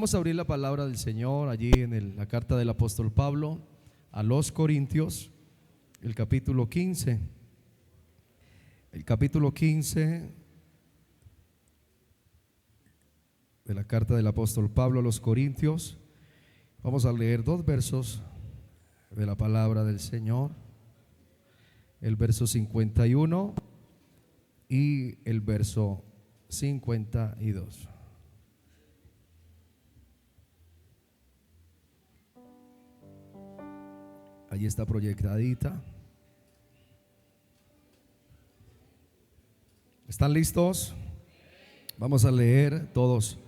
Vamos a abrir la palabra del Señor allí en la carta del apóstol Pablo a los Corintios, el capítulo 15. El capítulo 15 de la carta del apóstol Pablo a los Corintios. Vamos a leer dos versos de la palabra del Señor, el verso 51 y el verso 52. Allí está proyectadita. ¿Están listos? Vamos a leer todos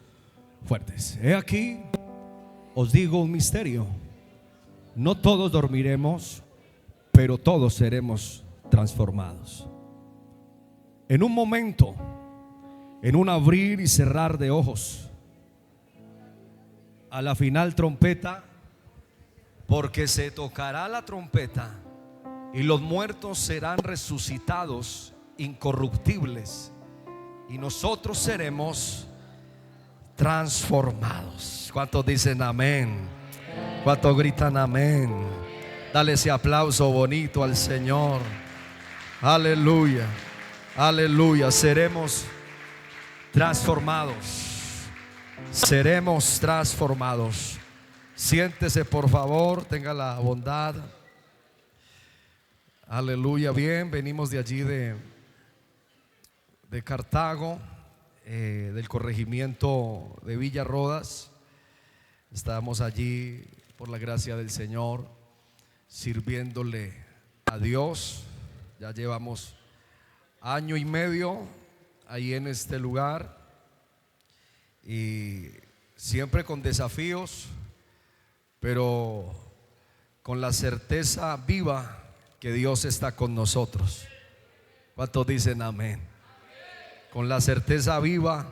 fuertes. He aquí, os digo un misterio. No todos dormiremos, pero todos seremos transformados. En un momento, en un abrir y cerrar de ojos, a la final trompeta, porque se tocará la trompeta y los muertos serán resucitados incorruptibles y nosotros seremos transformados. ¿Cuántos dicen amén? ¿Cuántos gritan amén? Dale ese aplauso bonito al Señor. Aleluya, aleluya. Seremos transformados. Seremos transformados. Siéntese, por favor, tenga la bondad. Aleluya. Bien, venimos de allí de Cartago, del corregimiento de Villa Rodas. Estábamos allí por la gracia del Señor sirviéndole a Dios. Ya llevamos año y medio ahí en este lugar y siempre con desafíos, pero con la certeza viva que Dios está con nosotros. ¿Cuántos dicen amén? Con la certeza viva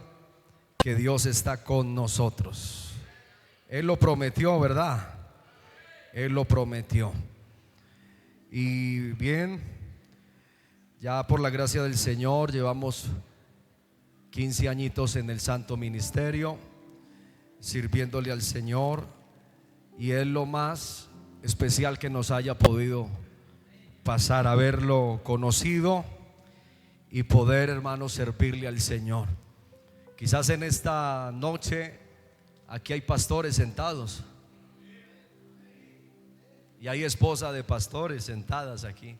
que Dios está con nosotros. Él lo prometió, ¿verdad? Él lo prometió. Y bien, ya por la gracia del Señor llevamos 15 añitos en el santo ministerio, sirviéndole al Señor. Y es lo más especial que nos haya podido pasar, haberlo conocido y poder, hermanos, servirle al Señor. Quizás en esta noche aquí hay pastores sentados y hay esposas de pastores sentadas aquí.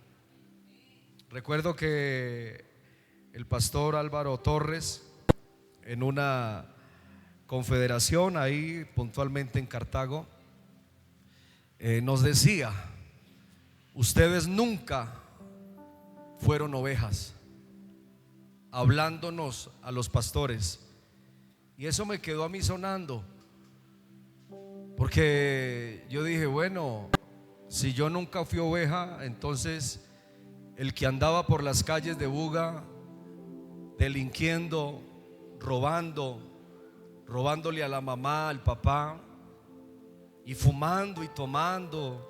Recuerdo que el pastor Álvaro Torres, en una confederación ahí puntualmente en Cartago, nos decía: ustedes nunca fueron ovejas, hablándonos a los pastores. Y eso me quedó a mí sonando, porque yo dije, bueno, si yo nunca fui oveja, entonces el que andaba por las calles de Buga delinquiendo, robándole a la mamá, al papá, y fumando y tomando,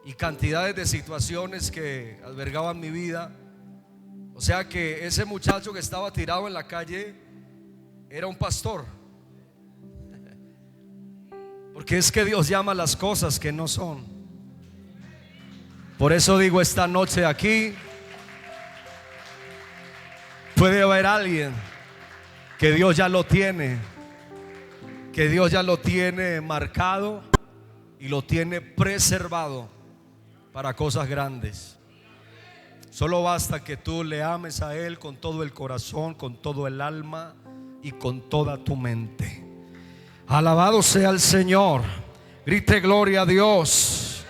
y cantidades de situaciones que albergaban mi vida. O sea que ese muchacho que estaba tirado en la calle era un pastor. Porque es que Dios llama las cosas que no son. Por eso digo, esta noche aquí puede haber alguien que Dios ya lo tiene, que Dios ya lo tiene marcado y lo tiene preservado para cosas grandes. Solo basta que tú le ames a Él con todo el corazón, con todo el alma y con toda tu mente. Alabado sea el Señor. Grite gloria a Dios.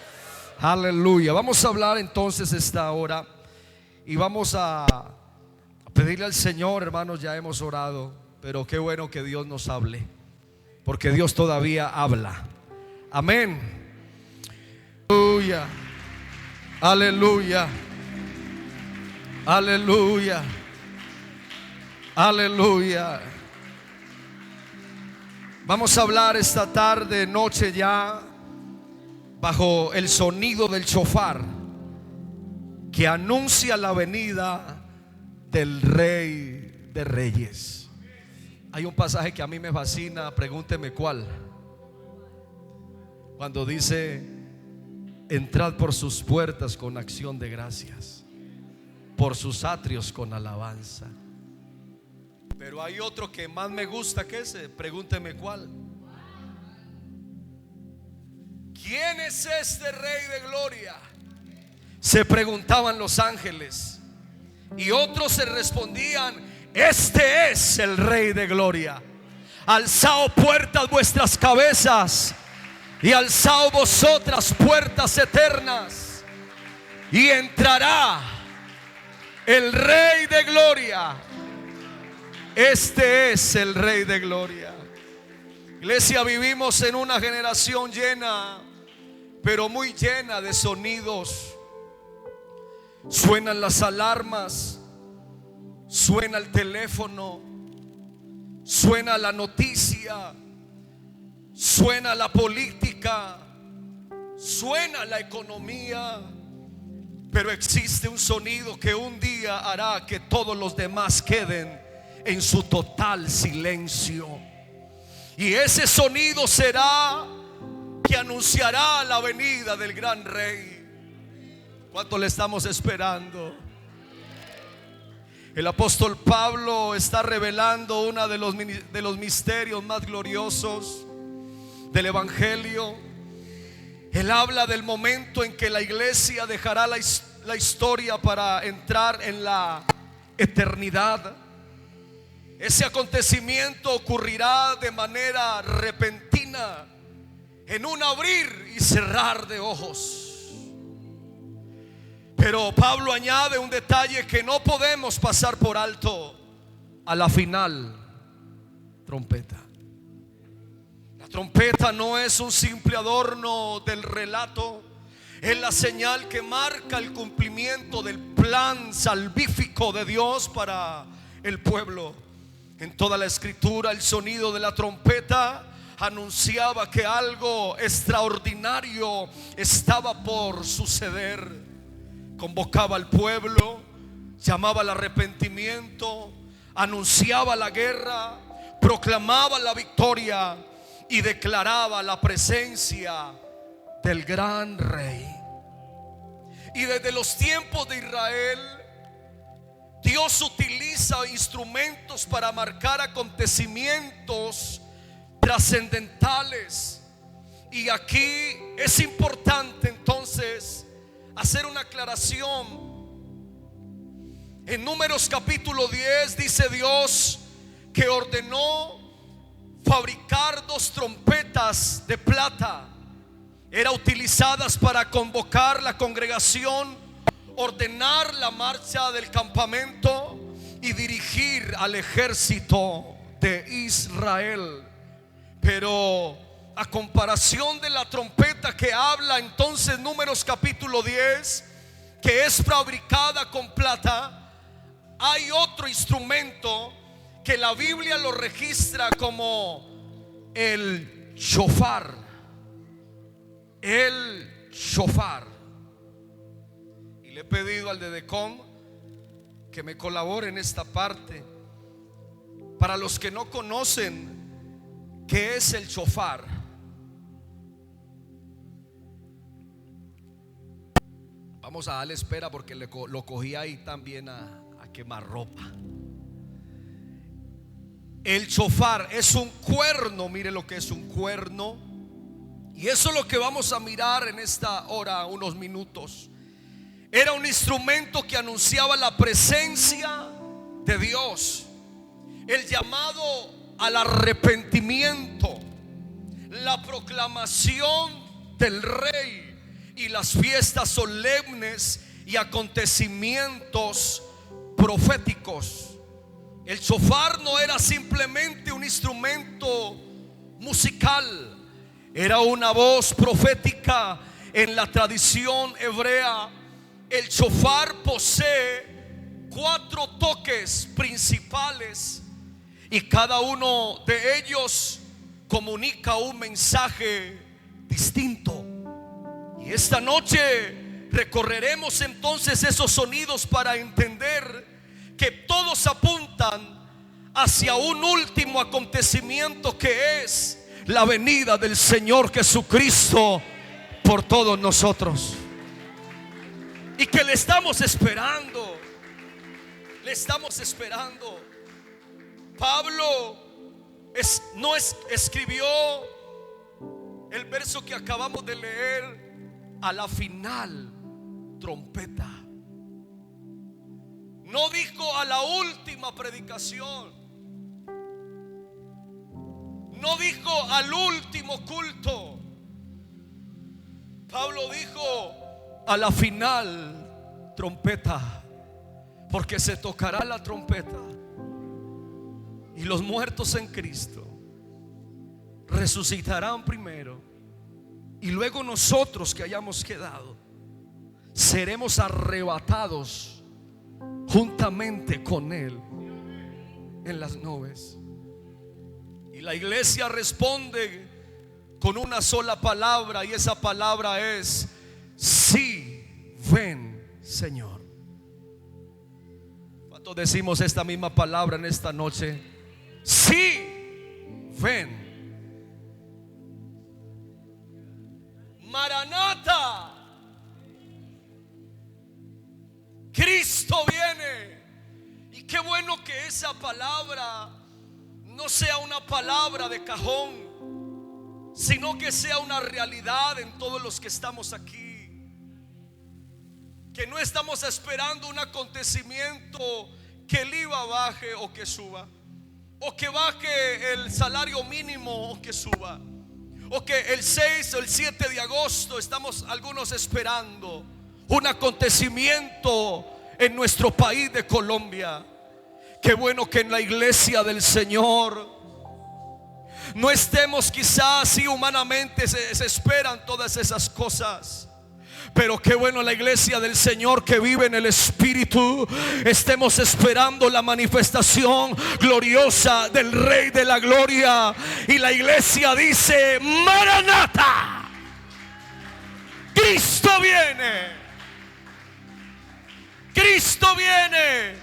Aleluya. Vamos a hablar entonces esta hora y vamos a pedirle al Señor, hermanos, ya hemos orado, pero qué bueno que Dios nos hable, porque Dios todavía habla. Amén. Aleluya. Aleluya. Aleluya. Aleluya. Vamos a hablar esta tarde, noche ya, bajo el sonido del shofar que anuncia la venida del Rey de Reyes. Hay un pasaje que a mí me fascina, pregúnteme cuál. Cuando dice: entrad por sus puertas con acción de gracias, por sus atrios con alabanza. Pero hay otro que más me gusta que ese, pregúnteme cuál. ¿Quién es este Rey de Gloria?, se preguntaban los ángeles. Y otros se respondían: este es el Rey de Gloria. Alzaos puertas vuestras cabezas, y alzaos vosotras puertas eternas, y entrará el Rey de Gloria. Este es el Rey de Gloria. Iglesia, vivimos en una generación llena, pero muy llena de sonidos. Suenan las alarmas, suena el teléfono, suena la noticia, suena la política, suena la economía. Pero existe un sonido que un día hará que todos los demás queden en su total silencio. Y ese sonido será que anunciará la venida del gran Rey. ¿Cuánto le estamos esperando? El apóstol Pablo está revelando uno de los misterios más gloriosos del Evangelio. Él habla del momento en que la iglesia dejará la historia para entrar en la eternidad. Ese acontecimiento ocurrirá de manera repentina, en un abrir y cerrar de ojos. Pero Pablo añade un detalle que no podemos pasar por alto: a la final, trompeta. La trompeta no es un simple adorno del relato, es la señal que marca el cumplimiento del plan salvífico de Dios para el pueblo. En toda la escritura, el sonido de la trompeta anunciaba que algo extraordinario estaba por suceder. Convocaba al pueblo, llamaba al arrepentimiento, anunciaba la guerra, proclamaba la victoria y declaraba la presencia del gran Rey. Y desde los tiempos de Israel, Dios utiliza instrumentos para marcar acontecimientos trascendentales. Y aquí es importante entonces hacer una aclaración. En Números capítulo 10 dice Dios que ordenó fabricar 2 trompetas de plata. Eran utilizadas para convocar la congregación, ordenar la marcha del campamento y dirigir al ejército de Israel. Pero a comparación de la trompeta que habla entonces Números capítulo 10, que es fabricada con plata, hay otro instrumento que la Biblia lo registra como el shofar. El shofar. Y le he pedido al Dedecom que me colabore en esta parte. Para los que no conocen qué es el shofar, vamos a darle espera porque lo cogí ahí también a quemar ropa. El shofar es un cuerno, mire lo que es un cuerno. Y eso es lo que vamos a mirar en esta hora, unos minutos. Era un instrumento que anunciaba la presencia de Dios, el llamado al arrepentimiento, la proclamación del Rey y las fiestas solemnes y acontecimientos proféticos. El shofar no era simplemente un instrumento musical, era una voz profética. En la tradición hebrea, el shofar posee 4 toques principales y cada uno de ellos comunica un mensaje distinto. Y esta noche recorreremos entonces esos sonidos para entender que todos apuntan hacia un último acontecimiento, que es la venida del Señor Jesucristo por todos nosotros, y que le estamos esperando. Le estamos esperando. Pablo escribió el verso que acabamos de leer: a la final trompeta. No dijo a la última predicación, no dijo al último culto. Pablo dijo a la final trompeta, porque se tocará la trompeta y los muertos en Cristo resucitarán primero, y luego nosotros que hayamos quedado seremos arrebatados juntamente con Él en las nubes. Y la iglesia responde con una sola palabra, y esa palabra es: sí, ven, Señor. ¿Cuántos decimos esta misma palabra en esta noche? Sí, ven. Maranata, Cristo viene. Y qué bueno que esa palabra no sea una palabra de cajón, sino que sea una realidad en todos los que estamos aquí. Que no estamos esperando un acontecimiento, que el IVA baje o que suba, o que baje el salario mínimo o que suba, o que el 6 o el 7 de agosto estamos algunos esperando un acontecimiento en nuestro país de Colombia. Qué bueno que en la iglesia del Señor no estemos, quizás si humanamente se esperan todas esas cosas, pero qué bueno la iglesia del Señor que vive en el Espíritu, estemos esperando la manifestación gloriosa del Rey de la Gloria. Y la iglesia dice: Maranata, Cristo viene, Cristo viene.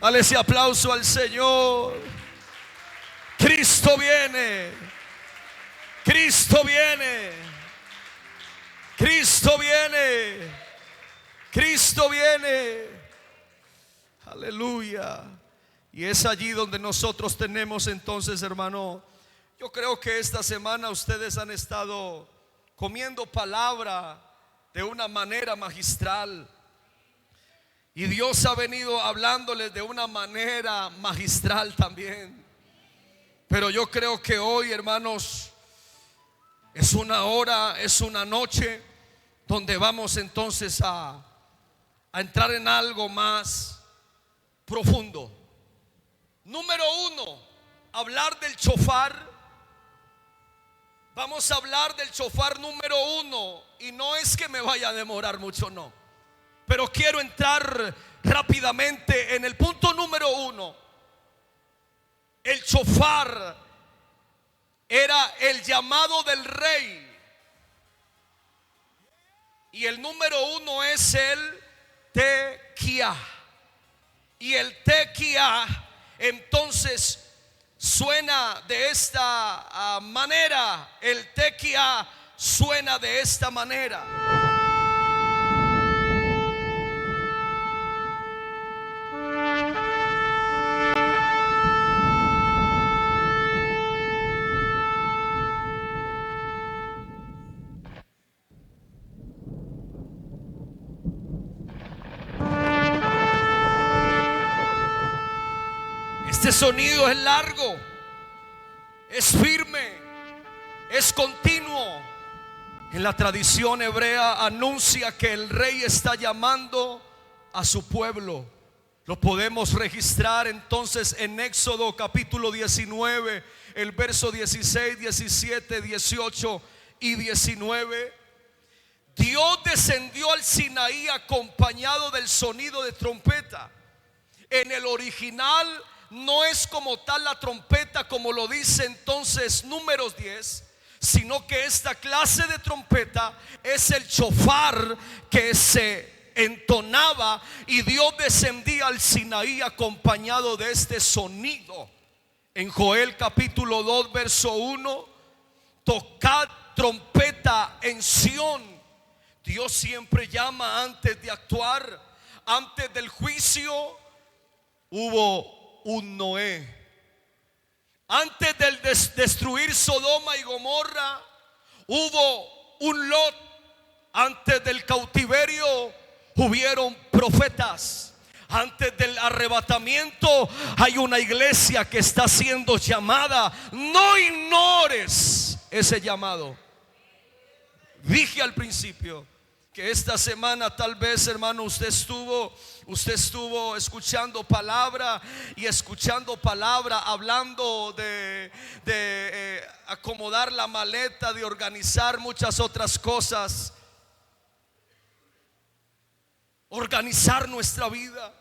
Dale ese aplauso al Señor. Cristo viene, Cristo viene. Cristo viene, Cristo viene. Aleluya. Y es allí donde nosotros tenemos entonces, hermano, yo creo que esta semana ustedes han estado comiendo palabra de una manera magistral, y Dios ha venido hablándoles de una manera magistral también. Pero yo creo que hoy, hermanos, es una hora, es una noche donde vamos entonces a entrar en algo más profundo. Número uno, hablar del shofar. Vamos a hablar del shofar número uno, y no es que me vaya a demorar mucho, no, pero quiero entrar rápidamente en el punto número uno. El shofar era el llamado del rey, y el número uno es el tequía. Y el tequía entonces suena de esta manera. El tequía suena de esta manera. Este sonido es largo, es firme, es continuo. En la tradición hebrea anuncia que el rey está llamando a su pueblo. Lo podemos registrar entonces en Éxodo capítulo 19, el verso 16, 17, 18 y 19. Dios descendió al Sinaí acompañado del sonido de trompeta. En el original no es como tal la trompeta como lo dice entonces Números 10, sino que esta clase de trompeta es el shofar que se entonaba y Dios descendía al Sinaí acompañado de este sonido. En Joel capítulo 2 verso 1, tocad trompeta en Sión. Dios siempre llama antes de actuar. Antes del juicio hubo un Noé. Antes del destruir Sodoma y Gomorra hubo un Lot. Antes del cautiverio hubieron profetas. Antes del arrebatamiento hay una iglesia que está siendo llamada. No ignores ese llamado. Dije al principio que esta semana tal vez, hermano, usted estuvo escuchando palabra y escuchando palabra, hablando de acomodar la maleta, de organizar muchas otras cosas, organizar nuestra vida.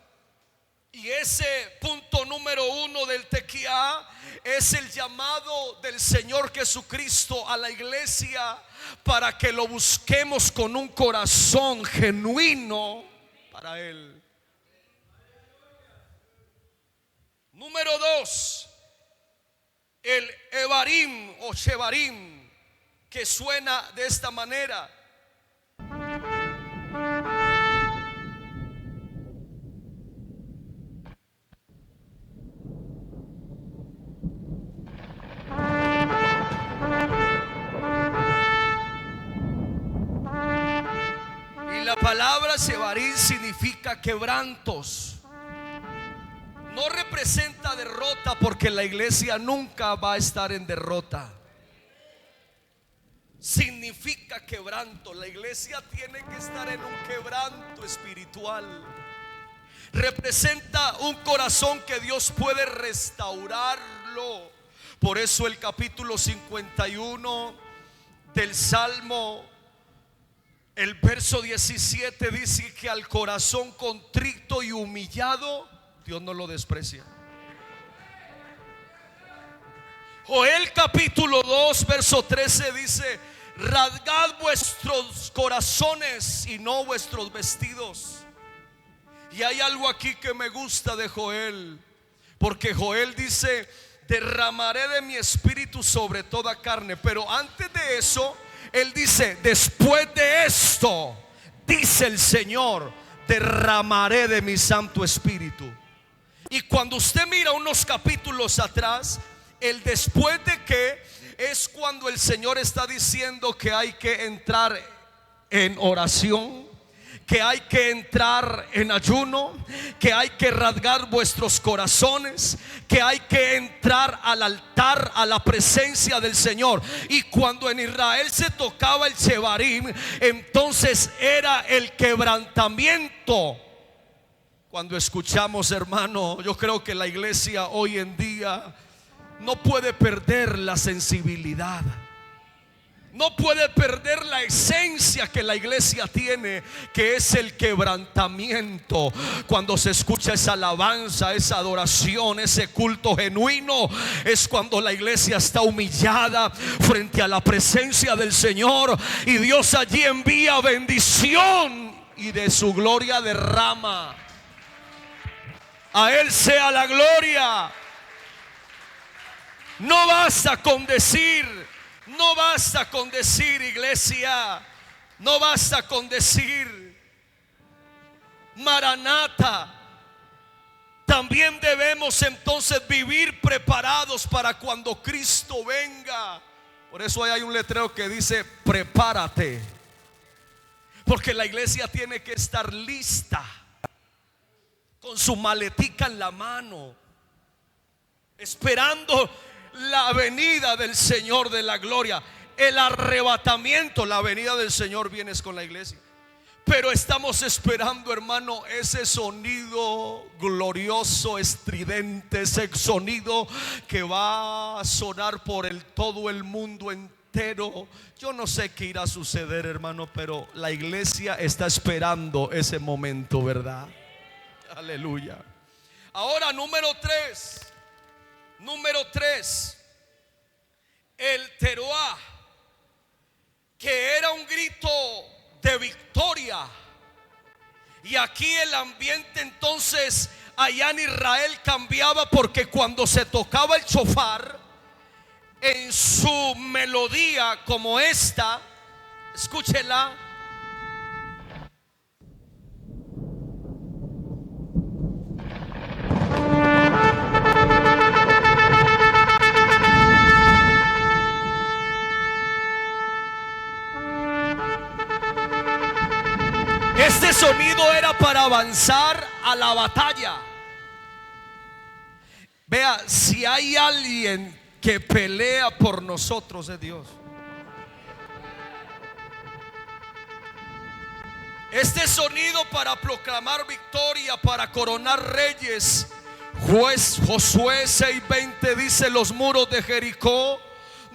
Y ese punto número 1 del Tequía es el llamado del Señor Jesucristo a la iglesia para que lo busquemos con un corazón genuino para Él. Número 2, el Evarim o Shevarim, que suena de esta manera. La palabra Shevarim significa quebrantos. No representa derrota, porque la iglesia nunca va a estar en derrota. Significa quebranto. La iglesia tiene que estar en un quebranto espiritual. Representa un corazón que Dios puede restaurarlo. Por eso el capítulo 51 del Salmo, el verso 17 dice que al corazón contrito y humillado Dios no lo desprecia. Joel capítulo 2 verso 13 dice: rasgad vuestros corazones y no vuestros vestidos. Y hay algo aquí que me gusta de Joel, porque Joel dice: derramaré de mi espíritu sobre toda carne. Pero antes de eso él dice: después de esto, dice el Señor, derramaré de mi Santo Espíritu. Y cuando usted mira unos capítulos atrás, el después de que es cuando el Señor está diciendo que hay que entrar en oración, que hay que entrar en ayuno, que hay que rasgar vuestros corazones, que hay que entrar al altar, a la presencia del Señor. Y cuando en Israel se tocaba el Shevarim, entonces era el quebrantamiento. Cuando escuchamos, hermano, yo creo que la iglesia hoy en día no puede perder la sensibilidad, no puede perder la esencia que la iglesia tiene, que es el quebrantamiento. Cuando se escucha esa alabanza, esa adoración, ese culto genuino, es cuando la iglesia está humillada frente a la presencia del Señor, y Dios allí envía bendición y de su gloria derrama. A Él sea la gloria. No basta con decir, no basta con decir, iglesia, no basta con decir Maranata. También debemos entonces vivir preparados para cuando Cristo venga. Por eso hay un letrero que dice: prepárate, porque la iglesia tiene que estar lista, con su maletica en la mano, esperando la venida del Señor de la gloria. El arrebatamiento, la venida del Señor viene con la iglesia, pero estamos esperando, hermano, ese sonido glorioso, estridente, ese sonido que va a sonar por todo el mundo entero. Yo no sé qué irá a suceder, hermano, pero la iglesia está esperando ese momento, ¿verdad? Aleluya. Ahora, número 3, el teruá, que era un grito de victoria. Y aquí el ambiente entonces allá en Israel cambiaba, porque cuando se tocaba el shofar, en su melodía como esta, escúchela. Este sonido era para avanzar a la batalla. Vea, si hay alguien que pelea por nosotros, es Dios. Este sonido para proclamar victoria, para coronar reyes. Josué 6:20 dice: los muros de Jericó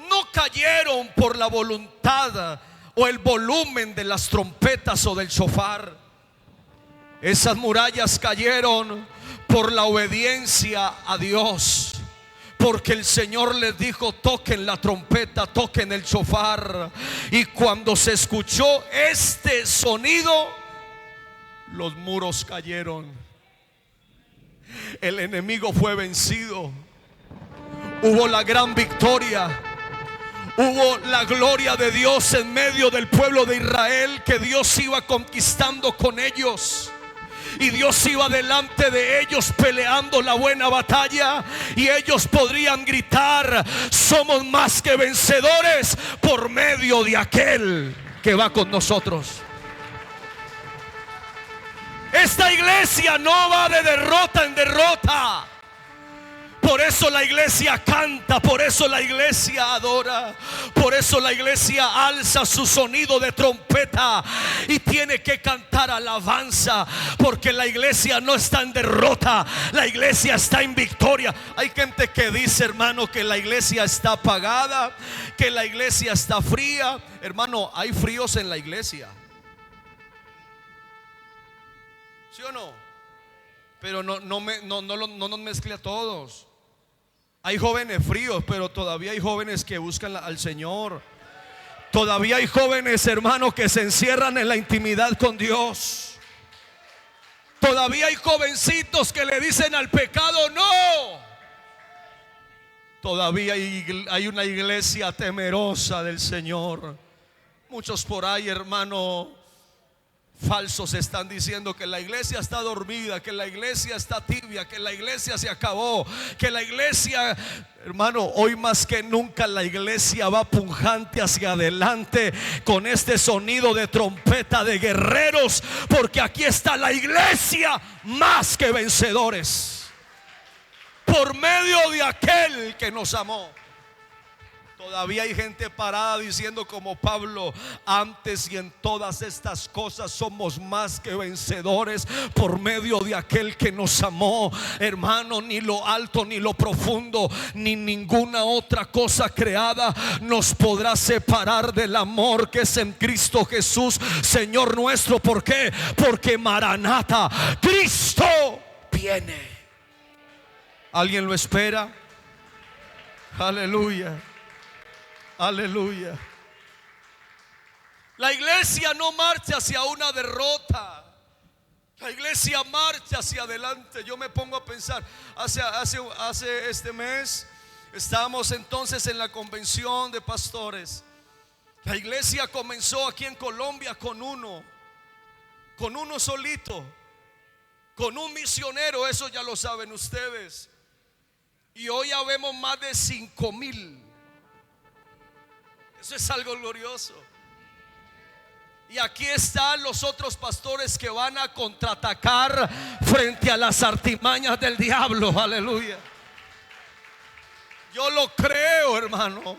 no cayeron por la voluntad o el volumen de las trompetas o del shofar. Esas murallas cayeron por la obediencia a Dios, porque el Señor les dijo: toquen la trompeta, toquen el shofar. Y cuando se escuchó este sonido, los muros cayeron. El enemigo fue vencido. Hubo la gran victoria. Hubo la gloria de Dios en medio del pueblo de Israel, que Dios iba conquistando con ellos. Y Dios iba delante de ellos peleando la buena batalla. Y ellos podrían gritar: somos más que vencedores por medio de aquel que va con nosotros. Esta iglesia no va de derrota en derrota. Por eso la iglesia canta, por eso la iglesia adora, por eso la iglesia alza su sonido de trompeta y tiene que cantar alabanza, porque la iglesia no está en derrota, la iglesia está en victoria. Hay gente que dice, hermano, que la iglesia está apagada, que la iglesia está fría. Hermano, hay fríos en la iglesia, ¿sí o no? Pero no nos mezcle a todos. Hay jóvenes fríos, pero todavía hay jóvenes que buscan al Señor. Todavía hay jóvenes, hermanos, que se encierran en la intimidad con Dios. Todavía hay jovencitos que le dicen al pecado no. Todavía hay una iglesia temerosa del Señor. Muchos por ahí, hermano, falsos están diciendo que la iglesia está dormida, que la iglesia está tibia, que la iglesia se acabó, que la iglesia, hermano, hoy más que nunca la iglesia va pujante hacia adelante con este sonido de trompeta de guerreros, porque aquí está la iglesia más que vencedores por medio de aquel que nos amó. Todavía hay gente parada diciendo como Pablo: antes y en todas estas cosas somos más que vencedores por medio de aquel que nos amó. Hermano, ni lo alto, ni lo profundo, ni ninguna otra cosa creada nos podrá separar del amor que es en Cristo Jesús, Señor nuestro. ¿Por qué? Porque Maranata, Cristo viene. ¿Alguien lo espera? Aleluya. Aleluya. La iglesia no marcha hacia una derrota. La iglesia marcha hacia adelante. Yo me pongo a pensar, hace este mes estábamos entonces en la convención de pastores. La iglesia comenzó aquí en Colombia con uno solito, con un misionero. Eso ya lo saben ustedes. Y hoy ya vemos más de 5,000. Eso es algo glorioso. Y aquí están los otros pastores que van a contraatacar frente a las artimañas del diablo. Aleluya. Yo lo creo, hermano,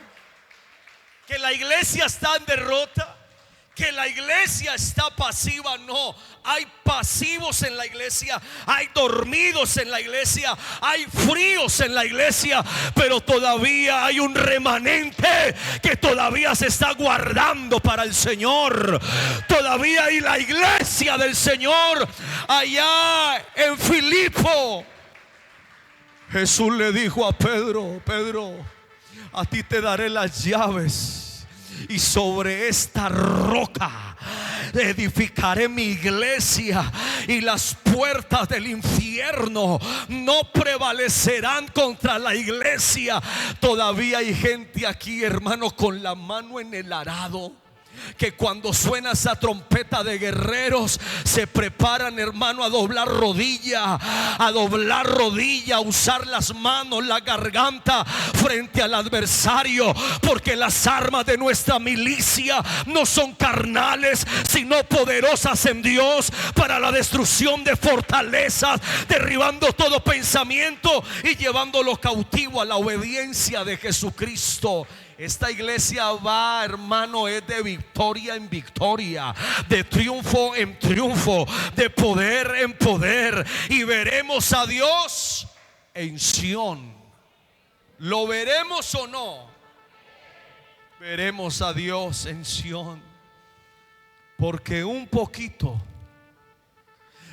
que la iglesia está en derrota, que la iglesia está pasiva. No, hay pasivos en la iglesia, hay dormidos en la iglesia, hay fríos en la iglesia, pero todavía hay un remanente que todavía se está guardando para el Señor. Todavía hay la iglesia del Señor allá en Filipo. Jesús le dijo a Pedro: Pedro, a ti te daré las llaves, y sobre esta roca edificaré mi iglesia y las puertas del infierno no prevalecerán contra la iglesia. Todavía hay gente aquí, hermano, con la mano en el arado, que cuando suena esa trompeta de guerreros se preparan, hermano, a doblar rodilla, a usar las manos, la garganta frente al adversario, porque las armas de nuestra milicia no son carnales, sino poderosas en Dios para la destrucción de fortalezas, derribando todo pensamiento y llevándolo cautivo a la obediencia de Jesucristo. Esta iglesia va, hermano, es de victoria en victoria, de triunfo en triunfo, de poder en poder, y veremos a Dios en Sión. ¿Lo veremos o no? Veremos a Dios en Sión, porque un poquito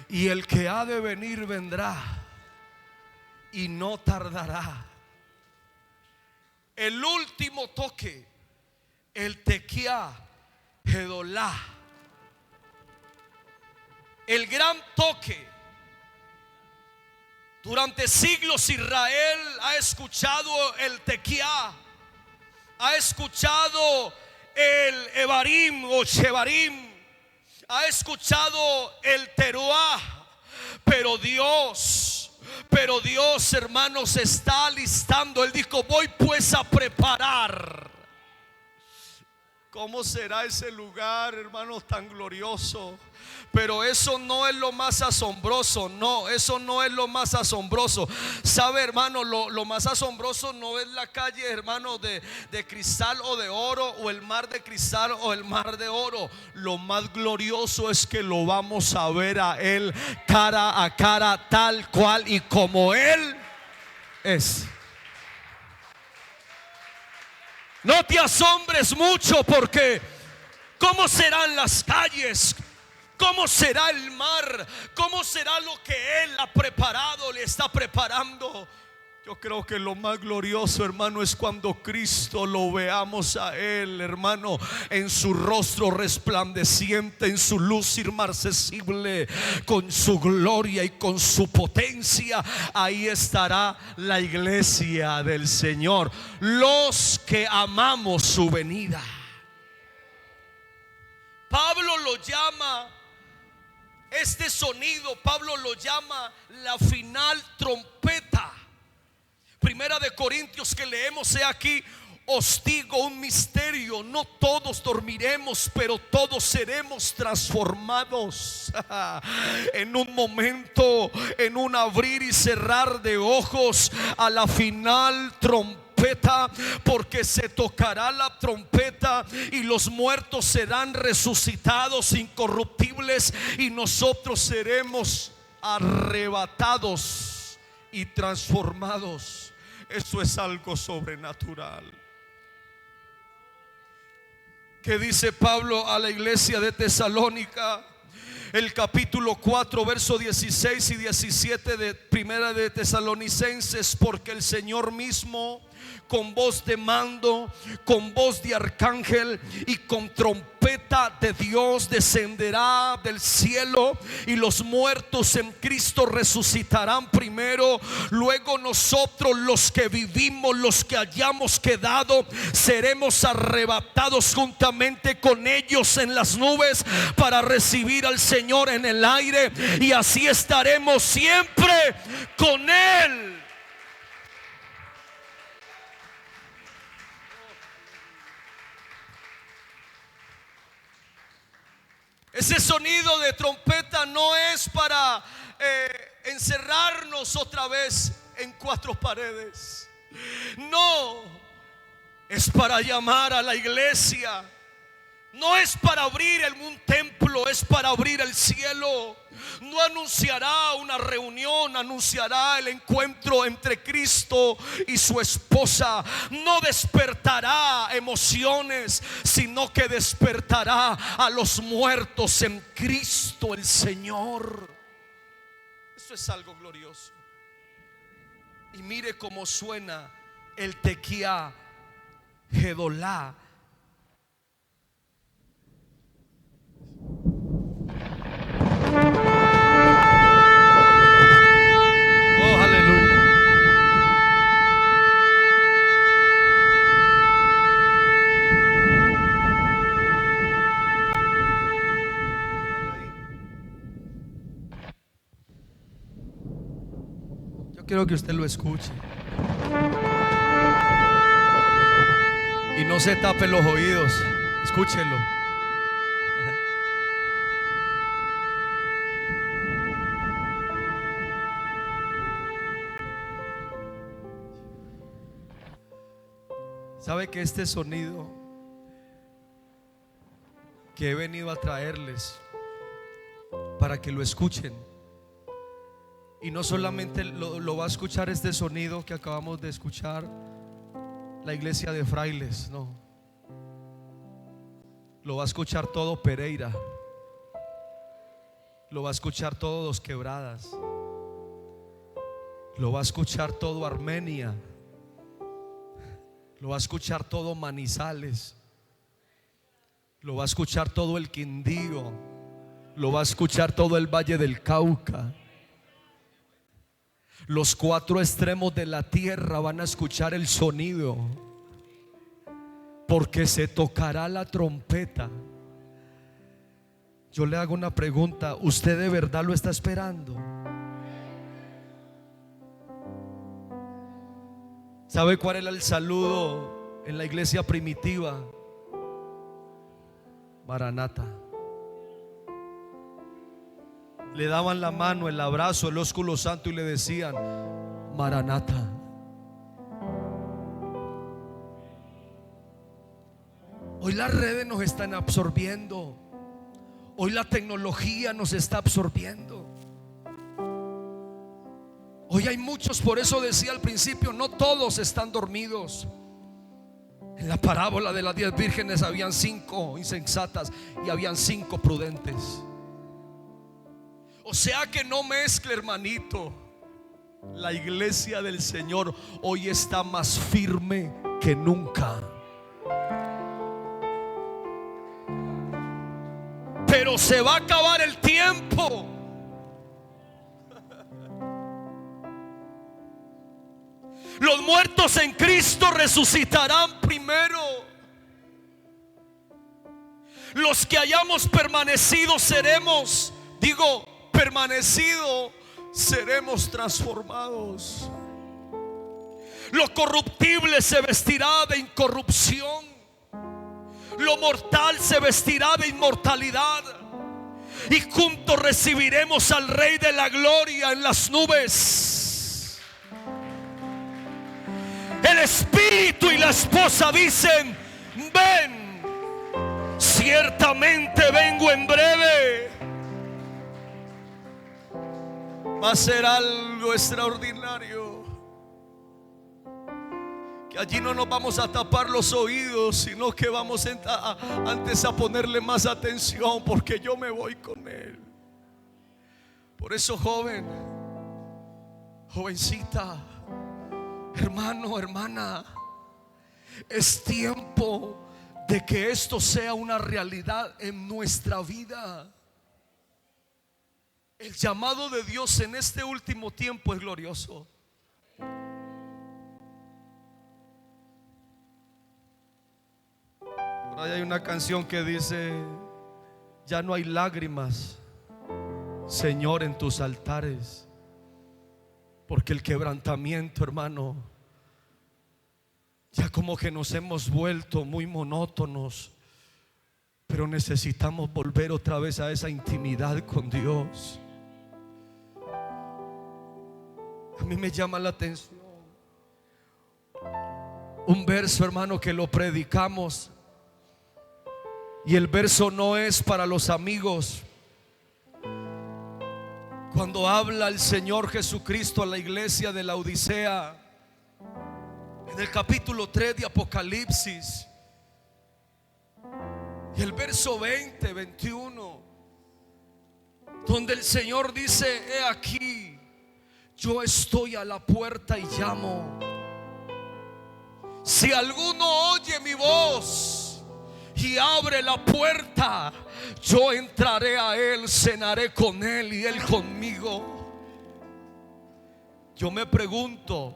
y el que ha de venir vendrá y no tardará. El último toque, el tequía gedolá, el gran toque. Durante siglos Israel ha escuchado el tequía, ha escuchado el ebarim o shebarim, ha escuchado el teruá, pero Dios, hermanos, está alistando. Él dijo: voy pues a preparar. ¿Cómo será ese lugar, hermanos, tan glorioso? Pero eso no es lo más asombroso. No, eso no es lo más asombroso. Sabe, hermano, lo más asombroso no es la calle, hermano, de cristal o de oro, o el mar de cristal o el mar de oro. Lo más glorioso es que lo vamos a ver a Él cara a cara, tal cual y como Él es. No te asombres mucho, porque ¿cómo serán las calles? ¿Cómo será el mar? ¿Cómo será lo que Él ha preparado, le está preparando? Yo creo que lo más glorioso, hermano, es cuando Cristo lo veamos a Él, hermano, en su rostro resplandeciente, en su luz inmarcesible, con su gloria y con su potencia. Ahí estará la iglesia del Señor, los que amamos su venida. Pablo lo llama, este sonido, Pablo lo llama la final trompeta. Primera de Corintios que leemos: he aquí, os digo un misterio, no todos dormiremos, pero todos seremos transformados en un momento, en un abrir y cerrar de ojos, a la final trompeta, porque se tocará la trompeta y los muertos serán resucitados incorruptibles, y nosotros seremos arrebatados y transformados. Eso es algo sobrenatural. ¿Qué dice Pablo a la iglesia de Tesalónica? El capítulo 4, verso 16 y 17 de Primera de Tesalonicenses: porque el Señor mismo, con voz de mando, con voz de arcángel y con trompeta de Dios, descenderá del cielo, y los muertos en Cristo resucitarán primero. Luego nosotros, los que vivimos, los que hayamos quedado, seremos arrebatados juntamente con ellos en las nubes para recibir al Señor en el aire, y así estaremos siempre con Él. Ese sonido de trompeta no es para encerrarnos otra vez en cuatro paredes. No, es para llamar a la iglesia. No es para abrir un templo, es para abrir el cielo. No anunciará una reunión, anunciará el encuentro entre Cristo y su esposa. No despertará emociones, sino que despertará a los muertos en Cristo el Señor. Eso es algo glorioso. Y mire cómo suena el tequía gedolá. quiero que usted lo escuche y no se tape los oídos. Escúchelo. ¿Sabe que este sonido que he venido a traerles para que lo escuchen? Y no solamente lo va a escuchar este sonido que acabamos de escuchar la iglesia de frailes, no. Lo va a escuchar todo Pereira. Lo va a escuchar todo Dos Quebradas. Lo va a escuchar todo Armenia. Lo va a escuchar todo Manizales. Lo va a escuchar todo el Quindío. Lo va a escuchar todo el Valle del Cauca. Los 4 extremos de la tierra van a escuchar el sonido, porque se tocará la trompeta. Yo le hago una pregunta: ¿usted de verdad lo está esperando? ¿Sabe cuál era el saludo en la iglesia primitiva? Maranata. Le daban la mano, el abrazo, el ósculo santo y le decían: Maranata. Hoy las redes nos están absorbiendo. Hoy la tecnología nos está absorbiendo. Hoy hay muchos, por eso decía al principio, no todos están dormidos. En la parábola de las 10 vírgenes habían 5 insensatas y habían 5 prudentes. O sea que no mezcle, hermanito. La iglesia del Señor hoy está más firme que nunca. Pero se va a acabar el tiempo. Los muertos en Cristo resucitarán primero. Los que hayamos permanecido seremos, permanecido, seremos transformados. Lo corruptible se vestirá de incorrupción. Lo mortal se vestirá de inmortalidad. Y juntos recibiremos al Rey de la Gloria en las nubes. El Espíritu y la esposa dicen: ven, ciertamente vengo en breve. Va a ser algo extraordinario, que allí no nos vamos a tapar los oídos, sino que vamos antes a ponerle más atención, porque yo me voy con Él. Por eso, joven, jovencita, hermano, hermana, es tiempo de que esto sea una realidad en nuestra vida. El llamado de Dios en este último tiempo es glorioso. Por ahí hay una canción que dice: ya no hay lágrimas, Señor, en tus altares, porque el quebrantamiento, hermano, ya como que nos hemos vuelto muy monótonos. Pero necesitamos volver otra vez a esa intimidad con Dios. A mí me llama la atención un verso, hermano, que lo predicamos, y el verso no es para los amigos. Cuando habla el Señor Jesucristo a la iglesia de la Odisea, en el capítulo 3 de Apocalipsis, y el verso 20, 21, donde el Señor dice: he aquí, yo estoy a la puerta y llamo. Si alguno oye mi voz y abre la puerta, yo entraré a él, cenaré con él y él conmigo. Yo me pregunto,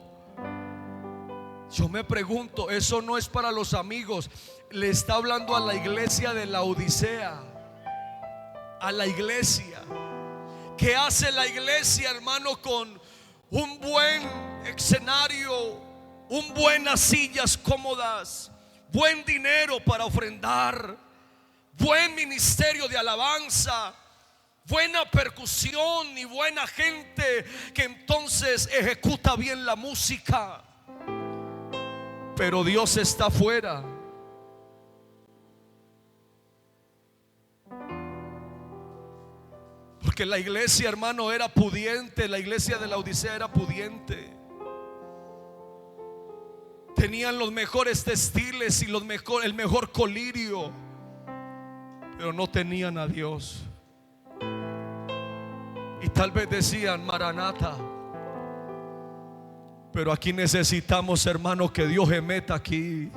eso no es para los amigos. Le está hablando a la iglesia de la Odisea, a la iglesia. ¿Qué hace la iglesia, hermano, con un buen escenario, buenas sillas cómodas, buen dinero para ofrendar, buen ministerio de alabanza, buena percusión y buena gente que entonces ejecuta bien la música. Pero Dios está afuera. Porque la iglesia, hermano, era pudiente. La iglesia de la Odisea era pudiente. Tenían los mejores textiles y el mejor colirio, pero no tenían a Dios. Y tal vez decían: Maranata. Pero aquí necesitamos, hermano, que Dios se meta aquí.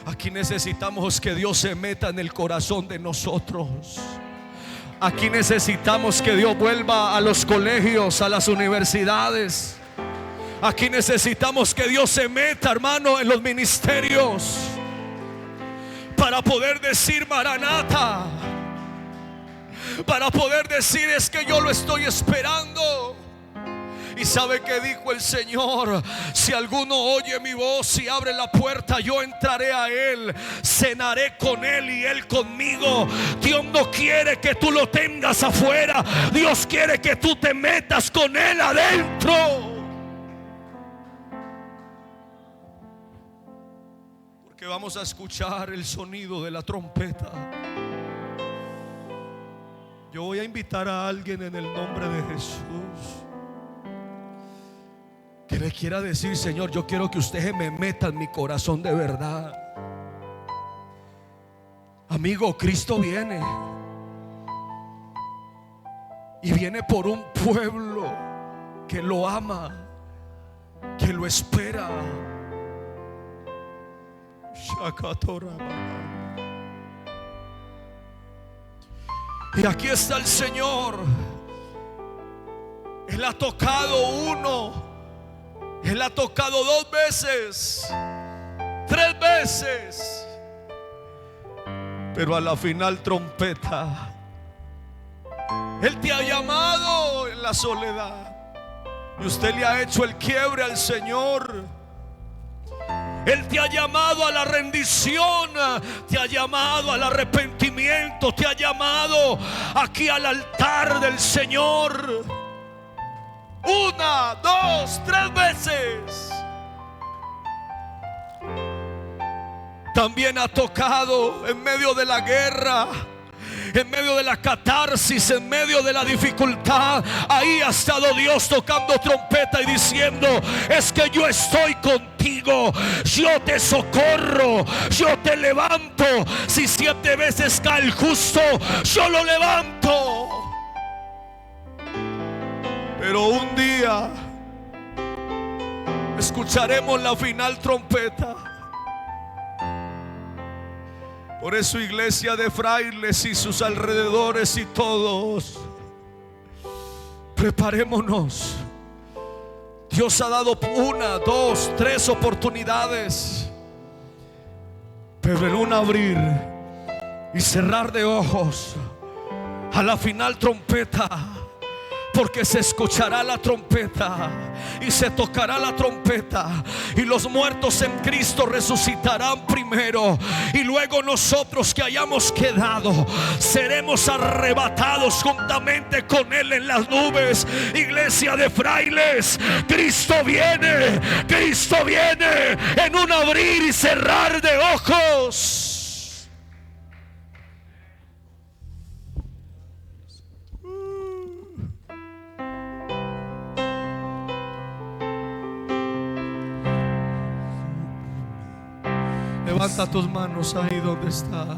Aquí necesitamos que Dios se meta en el corazón de nosotros. Aquí necesitamos que Dios vuelva a los colegios, a las universidades. Aquí necesitamos que Dios se meta, hermano, en los ministerios, para poder decir: Maranata. Para poder decir: es que yo lo estoy esperando. Y sabe que dijo el Señor: si alguno oye mi voz y abre la puerta, yo entraré a él, cenaré con él y él conmigo. Dios no quiere que tú lo tengas afuera. Dios quiere que tú te metas con él adentro. Porque vamos a escuchar el sonido de la trompeta. Yo voy a invitar a alguien en el nombre de Jesús que le quiera decir: Señor, yo quiero que usted me meta en mi corazón de verdad. Amigo, Cristo viene. Y viene por un pueblo que lo ama, que lo espera. Y aquí está el Señor. Él ha tocado uno, Él ha tocado 2 veces, 3 veces, pero a la final trompeta. Él te ha llamado en la soledad y usted le ha hecho el quiebre al Señor. Él te ha llamado a la rendición, te ha llamado al arrepentimiento, te ha llamado aquí al altar del Señor. 1, 2, 3 veces. También ha tocado en medio de la guerra, en medio de la catarsis, en medio de la dificultad. Ahí ha estado Dios tocando trompeta y diciendo: es que yo estoy contigo, yo te socorro, yo te levanto. Si 7 veces cae el justo, yo lo levanto. Pero un día escucharemos la final trompeta. Por eso, iglesia de Frailes y sus alrededores y todos, preparémonos. Dios ha dado 1, 2, 3 oportunidades, pero en un abrir y cerrar de ojos, a la final trompeta, porque se escuchará la trompeta y se tocará la trompeta, y los muertos en Cristo resucitarán primero, y luego nosotros que hayamos quedado seremos arrebatados juntamente con Él en las nubes. Iglesia de Frailes, Cristo viene en un abrir y cerrar de ojos. Levanta tus manos ahí donde está.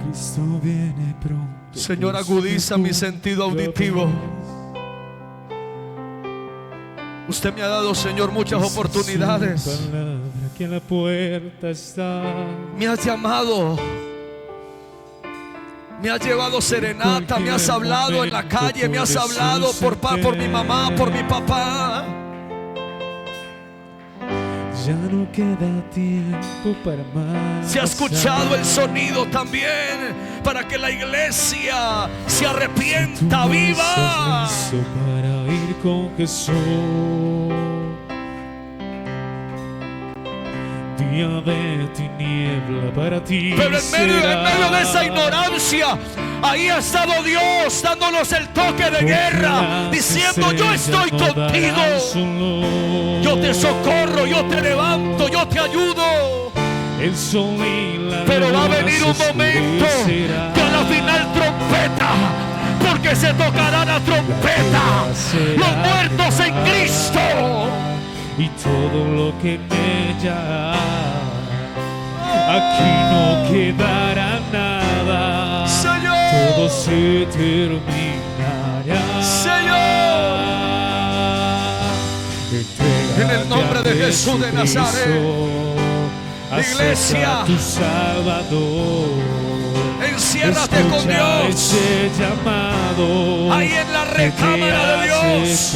Cristo viene pronto. Señor, agudiza mi sentido auditivo. Usted me ha dado, Señor, muchas oportunidades. Que en la puerta está. Me has llamado, me has llevado serenata, me has hablado en la calle, me has hablado por mi mamá, por mi papá. Ya no queda tiempo para más. Se ha escuchado el sonido también para que la iglesia se arrepienta, viva. Para ir con Jesús. Día de tiniebla para ti. Pero en medio de esa ignorancia, ahí ha estado Dios dándonos el toque de guerra, diciendo: yo estoy contigo, yo te socorro, yo te levanto, yo te ayudo. Pero va a venir un momento que a la final trompeta, porque se tocará la trompeta, los muertos en Cristo y todo lo que en ella hay. Aquí no quedará nada, Señor. Todo se terminará, Señor. En el nombre de Jesús de Nazaret, iglesia, tu Salvador. Enciérrate con Dios. Ese llamado, ahí en la recámara de Dios,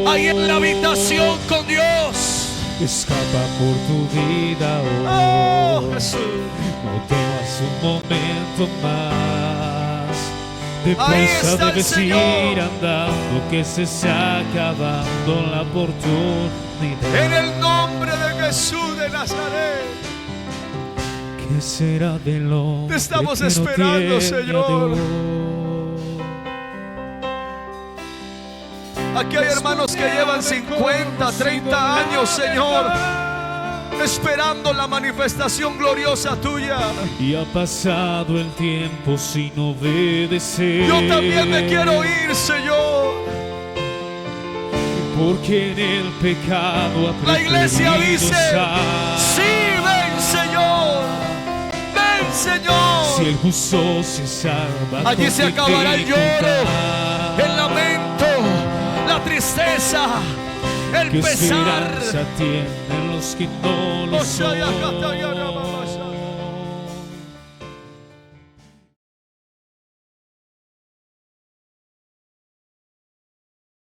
ahí en la habitación con Dios. Escapa por tu vida hoy. Oh, Jesús. No temas un momento más. Ahí Deprisa está el debes Señor. ir andando, que se está acabando la oportunidad. En el nombre de Jesús de Nazaret. ¿Qué será del hombre? Te estamos que no esperando, tiene a Señor. Dios? Aquí hay hermanos que llevan 50, 30 años, Señor, esperando la manifestación gloriosa tuya. Y ha pasado el tiempo sin obedecer. Yo también me quiero ir, Señor. Porque en el pecado ha La iglesia dice: estar. sí, ven, Señor. Ven, Señor. Si el justo se salva, allí se acabará el lloro, el lamento, la tristeza, el ¿Qué pesar. esperanza tienen los que no lo son?